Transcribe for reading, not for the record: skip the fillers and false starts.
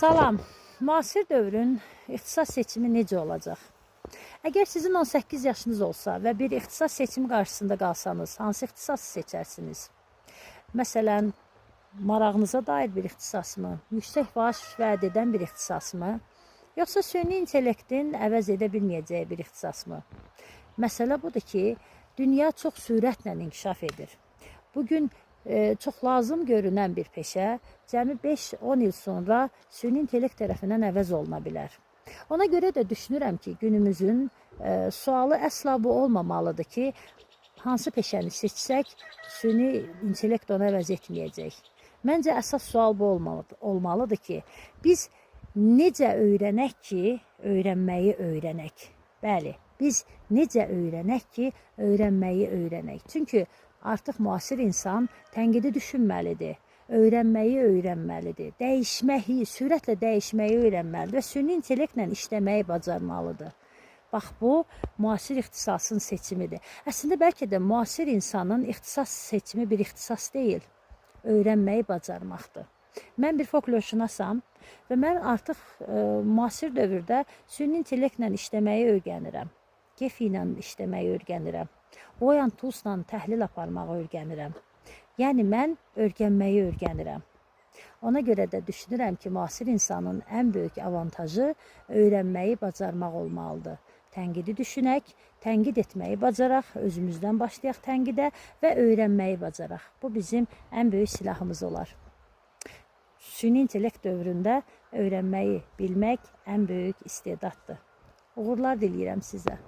Salam. Müasir dövrün ixtisas seçimi necə olacaq? Əgər sizin 18 yaşınız olsa və bir ixtisas seçimi qarşısında qalsanız, hansı ixtisası seçərsiniz? Məsələn, marağınıza dair bir ixtisas mı? Yüksək maaş vəd edən bir ixtisas mı? Yoxsa süni intellektin əvəz edə bilməyəcəyi bir ixtisas mı? Məsələ budur ki, dünya çox sürətlə inkişaf edir. Bugün çox lazım görünən bir peşə cəmi 5-10 il sonra süni intellekt tərəfindən əvəz oluna bilər. Ona görə də düşünürəm ki, günümüzün sualı əsla bu olmamalıdır ki, hansı peşəni seçsək, süni intellekt onu əvəz etməyəcək. Məncə əsas sual bu olmalıdır ki, biz necə öyrənək ki, öyrənməyi öyrənək. Bəli, biz necə öyrənək ki, öyrənməyi öyrənək. Çünki artıq müasir insan tənqidi düşünməlidir, öyrənməyi öyrənməlidir, dəyişməyi, sürətlə dəyişməyi öyrənməlidir və süni intellektlə işləməyi bacarmalıdır. Bax, bu müasir ixtisasın seçimidir. Əslində, bəlkə də müasir insanın ixtisas seçimi bir ixtisas deyil, öyrənməyi bacarmaqdır. Mən bir folklorşünasam və mən artıq müasir dövrdə süni intellektlə işləməyi öyrənirəm, GEFI ilə işləməyi öyrənirəm. Voyantusla təhlil aparmağı öyrənirəm. Yəni, mən öyrənməyi öyrənirəm. Ona görə də düşünürəm ki, müasir insanın ən böyük avantajı öyrənməyi bacarmaq olmalıdır. Tənqidi düşünək, tənqid etməyi bacaraq, özümüzdən başlayaq tənqidə və öyrənməyi bacaraq. Bu bizim ən böyük silahımız olar. Süni intellekt dövründə öyrənməyi bilmək ən böyük istedaddır. Uğurlar diləyirəm sizə.